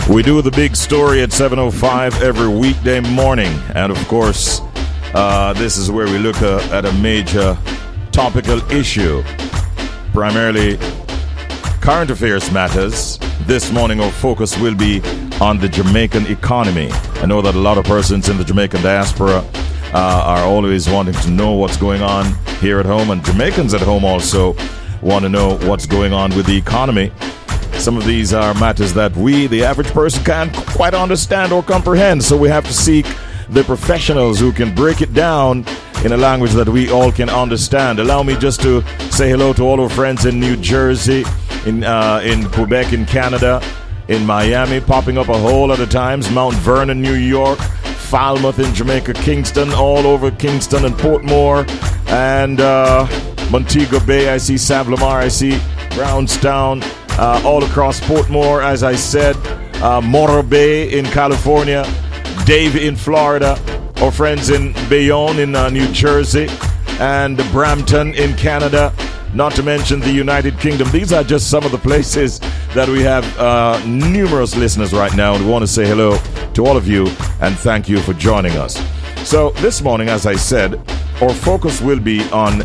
We do the big story at 7:05 every weekday morning. And of course, this is where we look at a major topical issue, primarily current affairs matters. This morning our focus will be on the Jamaican economy. I know that a lot of persons in the Jamaican diaspora are always wanting to know what's going on here at home, and Jamaicans at home also want to know what's going on with the economy. Some of these are matters that we, the average person, can't quite understand or comprehend, so we have to seek the professionals who can break it down in a language that we all can understand. Allow me just to say hello to all our friends in New Jersey, in Quebec, in Canada, in Miami, popping up a whole lot of times, Mount Vernon, New York, Falmouth in Jamaica, Kingston, all over Kingston and Portmore, and Montego Bay. I see Saint-Lamar, I see Brownstown, all across Portmore, as I said, Morro Bay in California, Davie in Florida, our friends in Bayonne in New Jersey, and Brampton in Canada, not to mention the United Kingdom. These are just some of the places that we have numerous listeners right now, and we want to say hello to all of you and thank you for joining us. So this morning, as I said, our focus will be on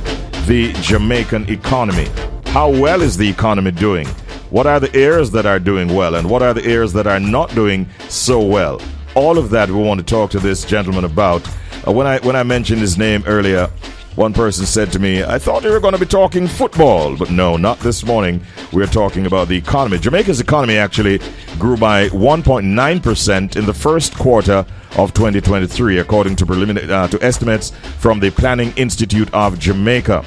the Jamaican economy. How well is the economy doing? What are the areas that are doing well, and what are the areas that are not doing so well? All of that we want to talk to this gentleman about. When I mentioned his name earlier, one person said to me, I thought we were going to be talking football, but no, not this morning. We're talking about the economy. Jamaica's economy actually grew by 1.9% in the first quarter of 2023, according to preliminary to estimates from the Planning Institute of Jamaica.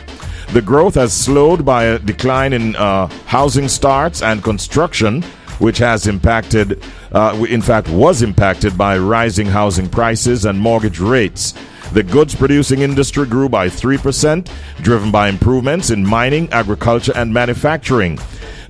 The growth has slowed by a decline in housing starts and construction, which has impacted, was impacted by rising housing prices and mortgage rates. The goods producing industry grew by 3%, driven by improvements in mining, agriculture, and manufacturing.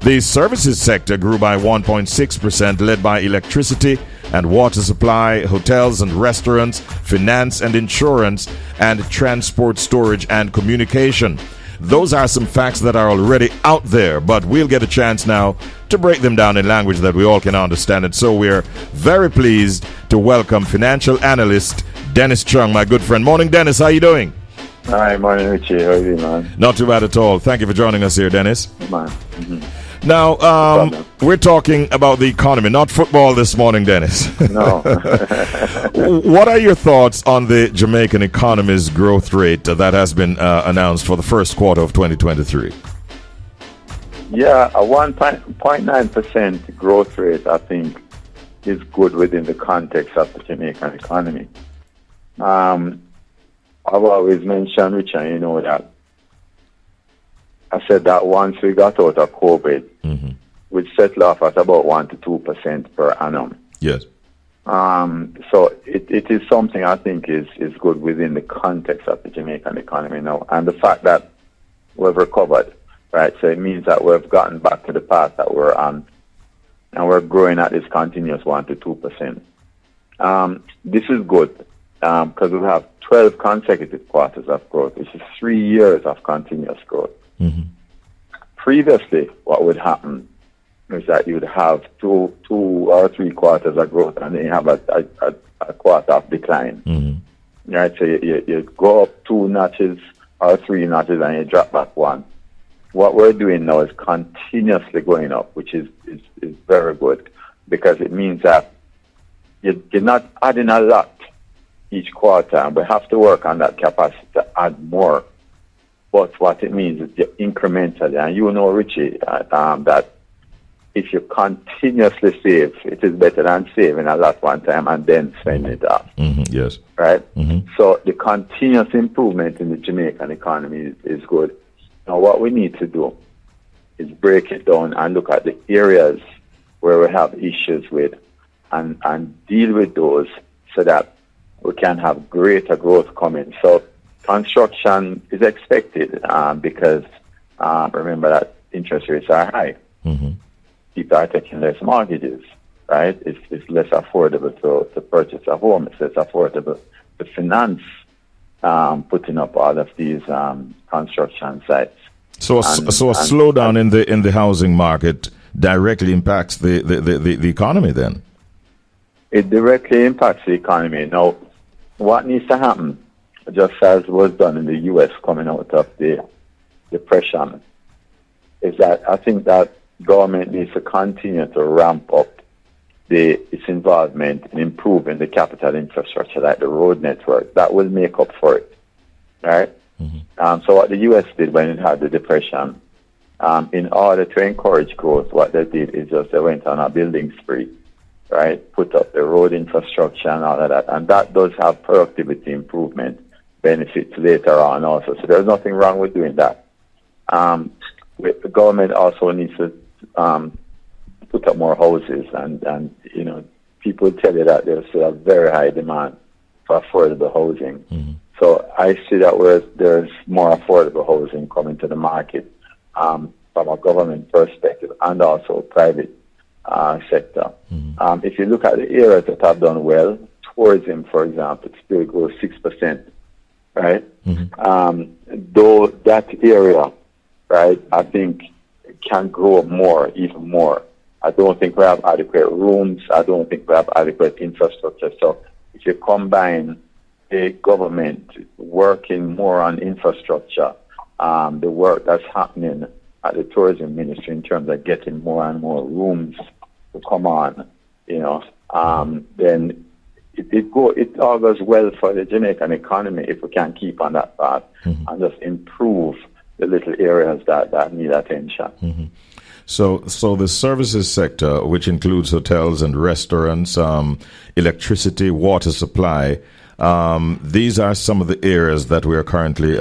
The services sector grew by 1.6%, led by electricity and water supply, hotels and restaurants, finance and insurance, and transport, storage, and communication. Those are some facts that are already out there, but we'll get a chance now to break them down in language that we all can understand. And so we're very pleased to welcome financial analyst Dennis Chung, my good friend. Morning, Dennis. How you doing? Hi, morning, Richie. How are you, man? Not too bad at all. Thank you for joining us here, Dennis. Man. Now, we're talking about the economy, not football this morning, Dennis. No. What are your thoughts on the Jamaican economy's growth rate that has been announced for the first quarter of 2023? Yeah, a 1.9% growth rate, I think, is good within the context of the Jamaican economy. I've always mentioned, Richard, you know that I said that once we got out of COVID, we'd settle off at about 1 to 2% per annum. Yes. So it is something I think is good within the context of the Jamaican economy now. And the fact that we've recovered, right? So it means that we've gotten back to the path that we're on, and we're growing at this continuous 1 to 2%. This is good because we have 12 consecutive quarters of growth, which is 3 years of continuous growth. Previously, what would happen is that you'd have two or 3 quarters of growth, and then you have a quarter of decline. Right? So you go up 2 notches or 3 notches, and you drop back 1. What we're doing now is continuously going up, which is very good, because it means that you're not adding a lot each quarter, and we have to work on that capacity to add more. But what it means is you incrementally, and you know, Richie, that if you continuously save, it is better than saving a lot one time and then spending it off. Yes. Right? So the continuous improvement in the Jamaican economy is good. Now, what we need to do is break it down and look at the areas where we have issues with and deal with those so that we can have greater growth coming. So construction is expected because remember that interest rates are high. People are taking less mortgages, right? It's less affordable to purchase a home. It's less affordable to finance putting up all of these construction sites. So a slowdown in the housing market directly impacts the economy then? it directly impacts the economy. Now, what needs to happen, just as was done in the U.S. coming out of the depression, is that I think that government needs to continue to ramp up its involvement in improving the capital infrastructure, like the road network. That will make up for it, right? So what the U.S. did when it had the depression, in order to encourage growth, what they did is just they went on a building spree, right? Put up the road infrastructure and all of that, and that does have productivity improvement benefits later on also. So there's nothing wrong with doing that. The government also needs to put up more houses, and people tell you that there's a very high demand for affordable housing. So I see that where there's more affordable housing coming to the market from a government perspective and also private sector. If you look at the areas that have done well, tourism, for example, still grows 6%, right? Though that area, right, I think can grow more, even more. I don't think we have adequate rooms. I don't think we have adequate infrastructure. So if you combine the government working more on infrastructure, the work that's happening at the tourism ministry in terms of getting more and more rooms to come on, then it all goes well for the Jamaican economy if we can keep on that path and just improve the little areas that need attention. So the services sector, which includes hotels and restaurants, electricity, water supply, these are some of the areas that we are currently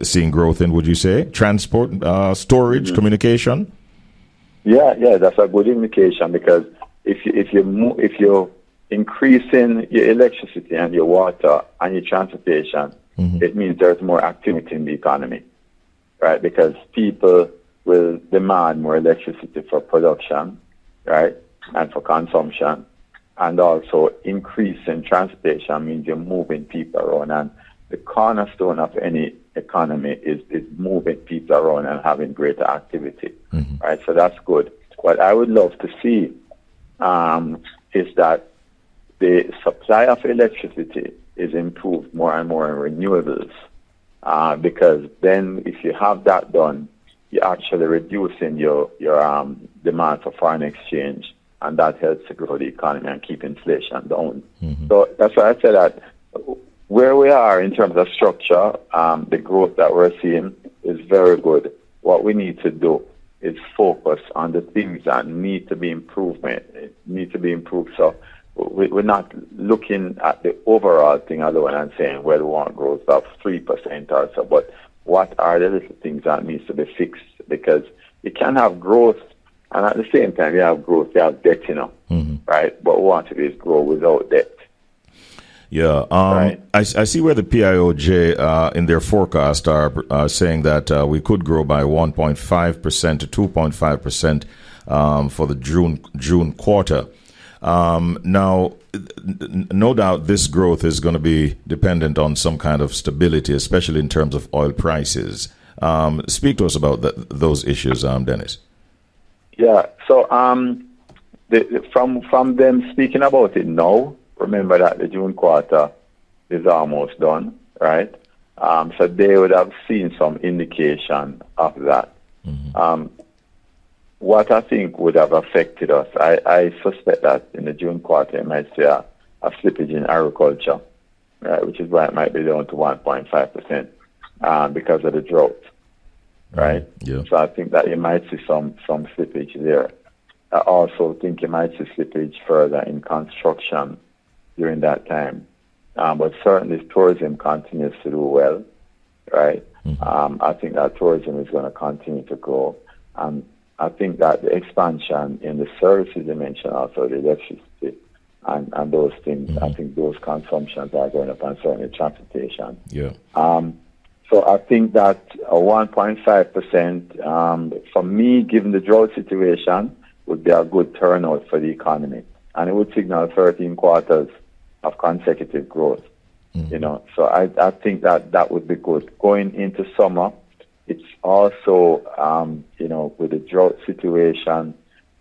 seeing growth in, would you say? Transport, storage, communication? Yeah, that's a good indication, because if you're increasing your electricity and your water and your transportation, it means there's more activity in the economy, right? Because people will demand more electricity for production, right, and for consumption. And also increasing transportation means you're moving people around. And the cornerstone of any economy is moving people around and having greater activity, right? So that's good. What I would love to see is that the supply of electricity is improved more and more in renewables, because then if you have that done, you're actually reducing your demand for foreign exchange, and that helps to grow the economy and keep inflation down. So that's why I say that where we are in terms of structure, the growth that we're seeing is very good. What we need to do is focus on the things that need to be improved. So we're not looking at the overall thing alone and saying, well, we want growth of 3% or so, but what are the little things that needs to be fixed? Because you can have growth, and at the same time you have growth, you have debt, right? But what we want to do is grow without debt. Yeah, right. I see where the PIOJ in their forecast are saying that we could grow by 1.5% to 2.5% for the June quarter. Now, no doubt this growth is going to be dependent on some kind of stability, especially in terms of oil prices. Speak to us about those issues, Dennis. Yeah, so from them speaking about it now, remember that the June quarter is almost done, right? So they would have seen some indication of that. What I think would have affected us, I suspect that in the June quarter, you might see a slippage in agriculture, right, which is why it might be down to 1.5% because of the drought, right? Yeah. So I think that you might see some slippage there. I also think you might see slippage further in construction during that time. But certainly tourism continues to do well, right? I think that tourism is going to continue to grow. I think that the expansion in the services you mentioned, also the electricity and those things, I think those consumptions are going up, and certainly transportation. Yeah. So I think that 1.5%, for me, given the drought situation, would be a good turnout for the economy. And it would signal 13 quarters of consecutive growth, So I think that would be good. Going into summer, it's also, with the drought situation,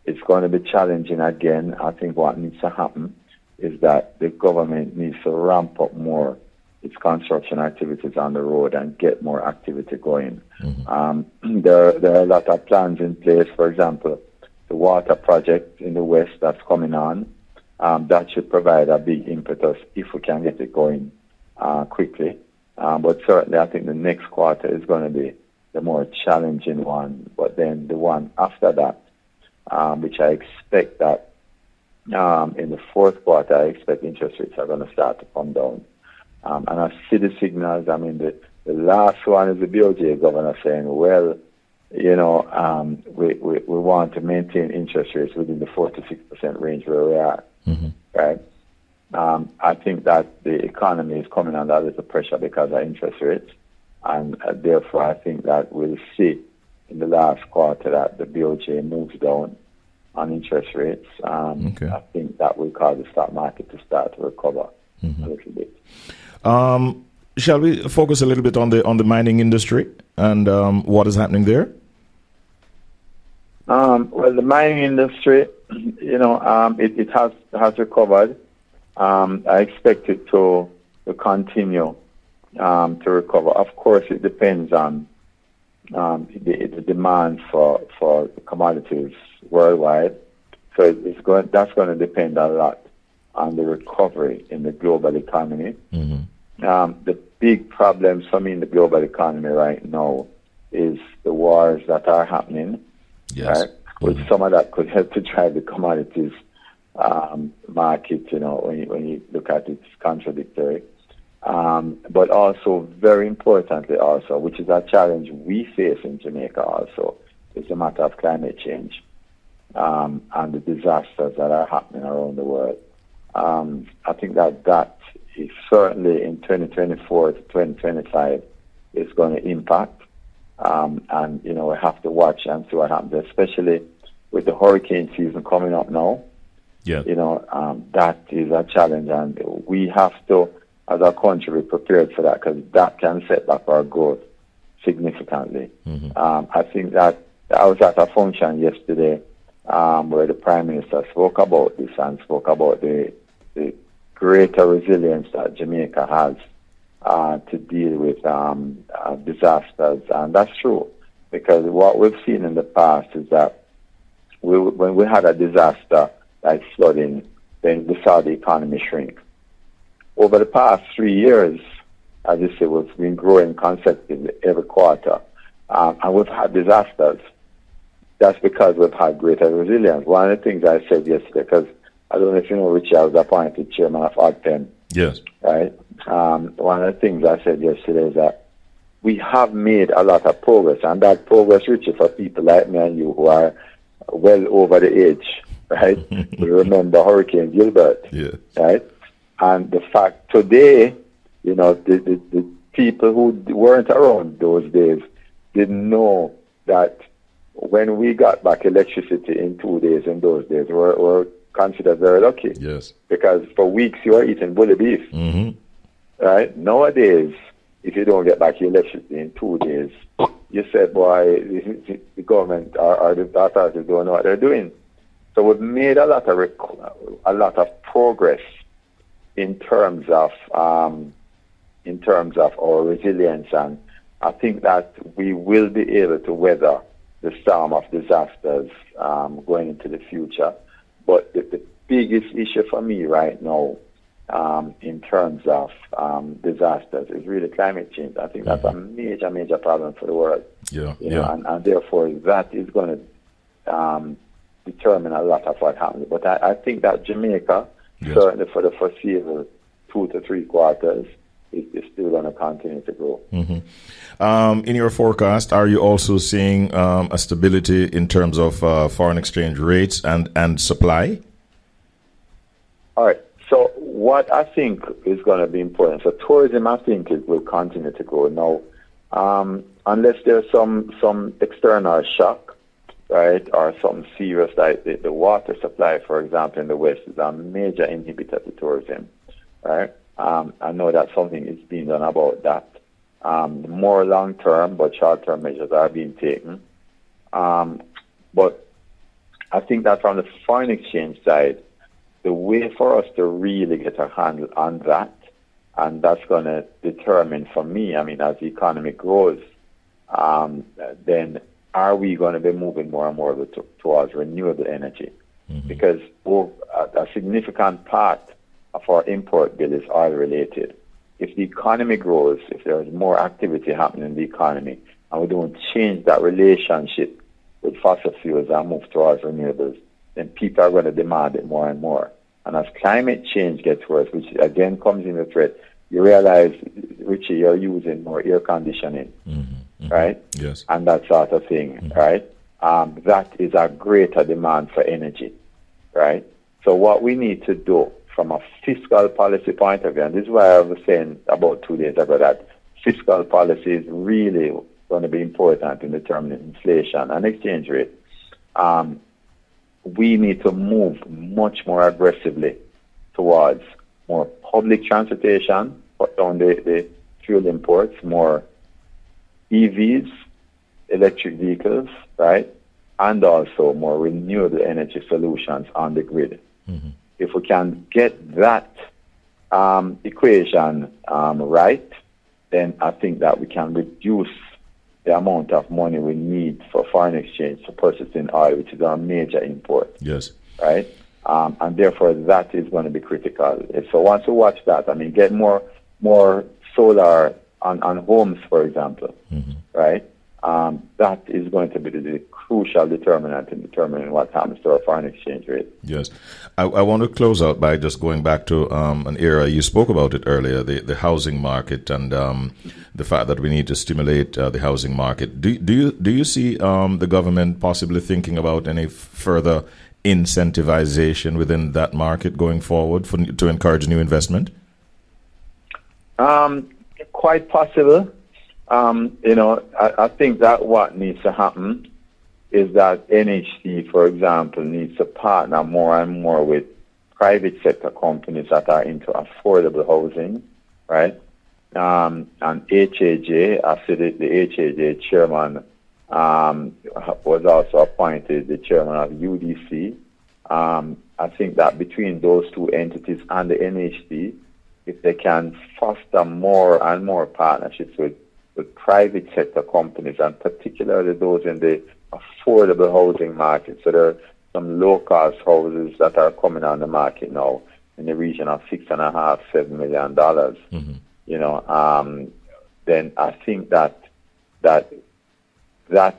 it's going to be challenging again. I think what needs to happen is that the government needs to ramp up more its construction activities on the road and get more activity going. There are a lot of plans in place. For example, the water project in the west that's coming on, that should provide a big impetus if we can get it going quickly. But certainly I think the next quarter is going to be the more challenging one. But then the one after that, which I expect that in the fourth quarter, I expect interest rates are going to start to come down. And I see the signals. I mean, the last one is the BOJ governor saying, well, you know, we want to maintain interest rates within the 4 to 6% range where we are, right? I think that the economy is coming under a little pressure because of interest rates. And therefore, I think that we'll see in the last quarter that the BOJ moves down on interest rates. I think that will cause the stock market to start to recover a little bit. Shall we focus a little bit on the mining industry and what is happening there? Well, the mining industry, you know, it has recovered. I expect it to continue to recover. Of course, it depends on the demand for commodities worldwide. So that's going to depend a lot on the recovery in the global economy. The big problems for me in the global economy right now is the wars that are happening. Yes. Right? With some of that could help to drive the commodities market. You know, when you look at it, it's contradictory. But also, very importantly, also, which is a challenge we face in Jamaica, also, is the matter of climate change and the disasters that are happening around the world. I think that is certainly in 2024 to 2025 is going to impact. And, you know, we have to watch and see what happens, especially with the hurricane season coming up now. Yeah. You know, that is a challenge, and we have to, as a country, be prepared for that, because that can set back our growth significantly. I think that I was at a function yesterday where the Prime Minister spoke about this and spoke about the greater resilience that Jamaica has to deal with disasters. And that's true, because what we've seen in the past is that when we had a disaster like flooding, then we saw the economy shrink. Over the past 3 years, as you say, we've been growing consecutively every quarter, and we've had disasters. That's because we've had greater resilience. One of the things I said yesterday, because I don't know if you know, Richie, I was appointed chairman of ODPEM. Yes. Right? One of the things I said yesterday is that we have made a lot of progress, and that progress, Richie, for people like me and you who are well over the age, right? We remember Hurricane Gilbert, right? And the fact today, you know, the people who weren't around those days didn't know that when we got back electricity in 2 days in those days, we're considered very lucky. Yes. Because for weeks you were eating bully beef. Right? Nowadays, if you don't get back your electricity in 2 days, you say, boy, the government or the authorities don't know what they're doing. So we've made a lot of progress in terms of our resilience, and I think that we will be able to weather the storm of disasters going into the future. But the biggest issue for me right now in terms of disasters is really climate change. I think that's a major problem for the world. Yeah. And therefore that is going to determine a lot of what happens. But I think that Jamaica, certainly for the foreseeable 2 to 3 quarters, is still going to continue to grow. In your forecast, are you also seeing a stability in terms of foreign exchange rates and supply? All right. So what I think is going to be important, so tourism, I think it will continue to grow. Now, unless there's some external shock, right, or something serious like the water supply, for example, in the West is a major inhibitor to tourism, right? I know that something is being done about that. More long-term, but short-term measures are being taken. But I think that from the foreign exchange side, the way for us to really get a handle on that, and that's going to determine for me, I mean, as the economy grows, then are we going to be moving more and more towards renewable energy? Mm-hmm. Because a significant part of our import bill is oil related. If the economy grows, if there is more activity happening in the economy, and we don't change that relationship with fossil fuels and move towards renewables, then people are going to demand it more and more. And as climate change gets worse, which again comes into threat, you realize, Richie, you're using more air conditioning, right? Yes. And that sort of thing, right? That is a greater demand for energy, right? So what we need to do from a fiscal policy point of view, and this is why I was saying about 2 days ago that fiscal policy is really going to be important in determining inflation and exchange rate. We need to move much more aggressively towards more public transportation, cut down the fuel imports, more EVs, electric vehicles, right? And also more renewable energy solutions on the grid. Mm-hmm. If we can get that equation right, then I think that we can reduce the amount of money we need for foreign exchange for purchasing oil, which is our major import. Yes. Right? And therefore, that is going to be critical. So once we watch that, I mean, get more solar on homes, for example, right? That is going to be the crucial determinant in determining what happens to our foreign exchange rate. Yes. I want to close out by just going back to an era, you spoke about it earlier, the housing market and the fact that we need to stimulate the housing market. Do you see the government possibly thinking about any further incentivization within that market going forward to encourage new investment? Quite possible. I think that what needs to happen is that NHC, for example, needs to partner more and more with private sector companies that are into affordable housing, right? And HAJ, after the HAJ chairman was also appointed the chairman of UDC. I think that between those two entities and the NHC, if they can foster more and more partnerships with private sector companies, and particularly those in the affordable housing market. So there are some low-cost houses that are coming on the market now in the region of $6.5–7 million. Then I think that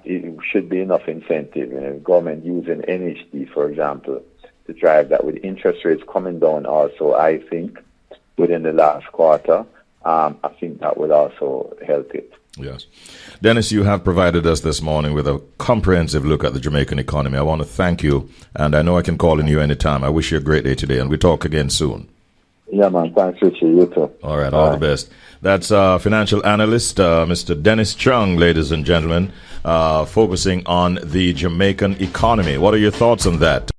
it should be enough incentive. Government using NHD, for example, to drive that. With interest rates coming down also, I think, within the last quarter, I think that would also help it. Yes. Dennis, you have provided us this morning with a comprehensive look at the Jamaican economy. I want to thank you, and I know I can call on you anytime. I wish you a great day today, and we talk again soon. Yeah, man. Thanks, Richie. You too. All right. All the best. That's financial analyst, Mr. Dennis Chung, ladies and gentlemen, focusing on the Jamaican economy. What are your thoughts on that?